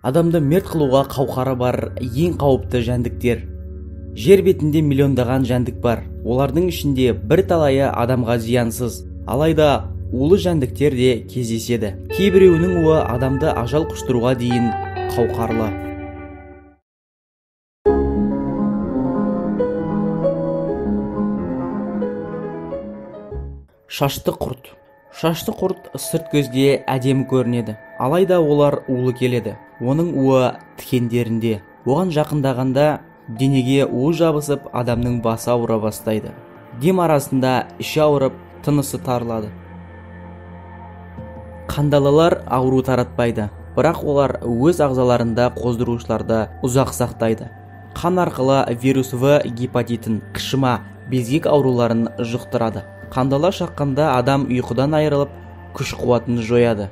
Адамды мерт қылуға қауқары бар ең қауіпті жәндіктер. Жер бетінде миллиондаған жәндік бар. Олардың ішінде бір талайы адамға зиянсыз. Алайда улы жәндіктер де кездеседі. Кейбіреуінің уы адамды ажал құштыруға дейін қауқарлы. Шашты құрт. Шашты құрт сырт көзге әдемі көрінеді, алайда олар улы келеді. Оның уы тікендерінде. Оған жақындағанда денеге уы жабысып, адамның басы ауыра бастайды. Дем арасында іші ауырып, тынысы тарылады. Қандалалар ауру таратпайды, бірақ олар өз ағзаларында қоздырушыларды ұзақ сақтайды. Қан арқылы вирус В гепатитін, қышыма, безгек ауруларын жұқтырады. Қандала шаққанда адам ұйқыдан айырылып, күш қуатын жояды.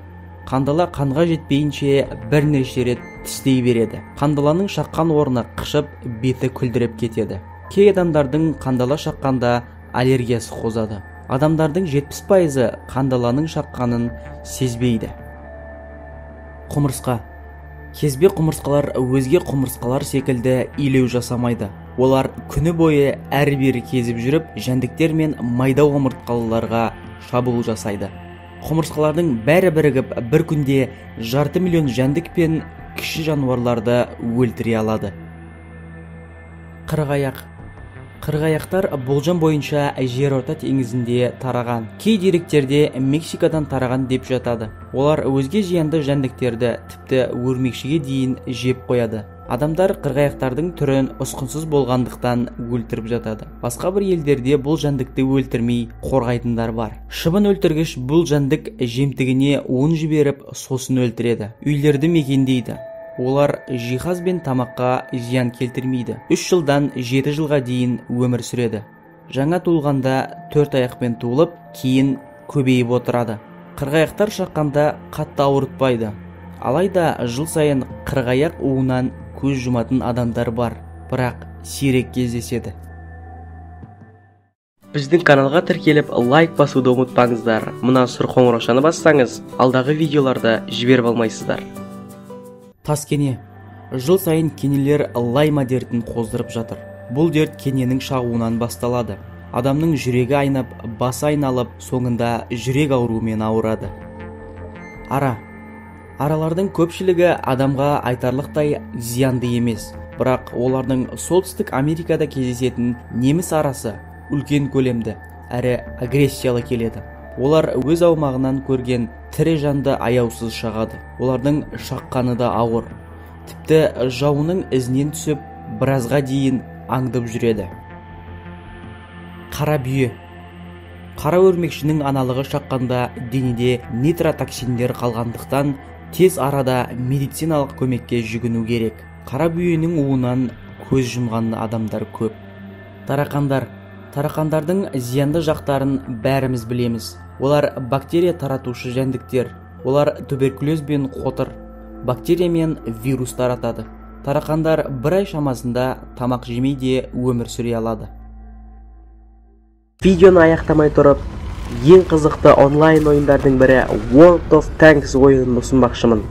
Қандала қанға жетпейінше бірнеше рет тістей береді. Қандаланың шаққан орны қышып, беті күлдіріп кетеді. Кей адамдардың қандала шаққанда аллергиясы қозады. Адамдардың 70% қандаланың шаққанын сезбейді. Құмырсқа. Кезбе құмырсқалар өзге құмырсқалар секілді илеу жасамайды. Олар күні бойы әрі-бері кезіп жүріп, жәндіктер мен майда омыртқалыларға шабуыл жасайды. Құмырсқалардың бәрі бірігіп, бір күнде 500 миллион жәндік пен кіші жануарларды өлтіре алады. Қырғаяқ. Қырғаяқтар болжам бойынша Жерорта теңізінде тараған. Кей деректерде Мексикадан тараған деп жатады. Олар өзге зиянды жәндіктерді тіпті өрмекшіге дейін жеп қояды. Адамдар қырғаяқтардың түрін ұсқынсыз болғандықтан өлтіріп жатады. Басқа бір елдерде бұл жәндікті өлтірмей қорғайтындар бар. Шыбын өлтіргіш бұл жәндік жемтігіне уын жіберіп, сосын өлтіреді. Үйлерді мекендейді. Олар жиһаз бен тамаққа зиян келтірмейді. 3 жылдан 7 жылға дейін өмір сүреді. Жаңа туылғанда 4 аяқпен туылып, кейін көбейіп отырады. Қырғаяқтар шаққанда қатты ауыртпайды. Алайда жыл сайын қырғаяқ уынан көз жұматын адамдар бар, бірақ сирек кездеседі. Біздің каналға тіркеліп лайк басуды ұмытпаңыздар. Мына сұр қоңыраушаны бассаңыз, алдағы видеоларды жіберіп алмайсыздар. Таскене. Жыл сайын кенелер лайма дертін қоздырып жатыр. Бұл дерт кененің шағуынан басталады. Адамның жүрегі айнап, басы айналып, соңында жүрек ауруымен ауырады. Ара. Аралардың көпшілігі адамға айтарлықтай зиянды емес, бірақ олардың Солтүстік Америкада кездесетін неміс арасы үлкен көлемді, әрі агрессиялы келеді. Олар өз аумағынан көрген тірі жанды аяусыз шағады. Олардың шаққаны да ауыр. Тіпті жауының ізінен түсіп, біразға дейін аңдып жүреді. Қара бүйе. Қара өрмекшінің аналығы шаққанда денеде нейтротоксиндер қалғандықтан тез арада медициналық көмекке жүгіну керек. Қара бүйенің уынан көз жұмған адамдар көп. Тарақандар. Тарақандардың зиянды жақтарын бәріміз білеміз. Олар бактерия таратушы жәндіктер. Олар туберкулез бен қотыр, бактерия мен вирус таратады. Тарақандар бір ай шамасында тамақ жемей де өмір сүре алады. Видеоны аяқтамай тұрып, ең қызықты онлайн ойындардың бірі World of Tanks ойынын ұсынбақшымын.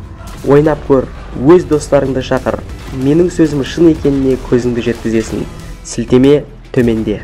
Ойнап көр, өз достарыңды шақыр. Менің сөзім шын екеніне көзіңді жеткізесің. Сілтеме төменде.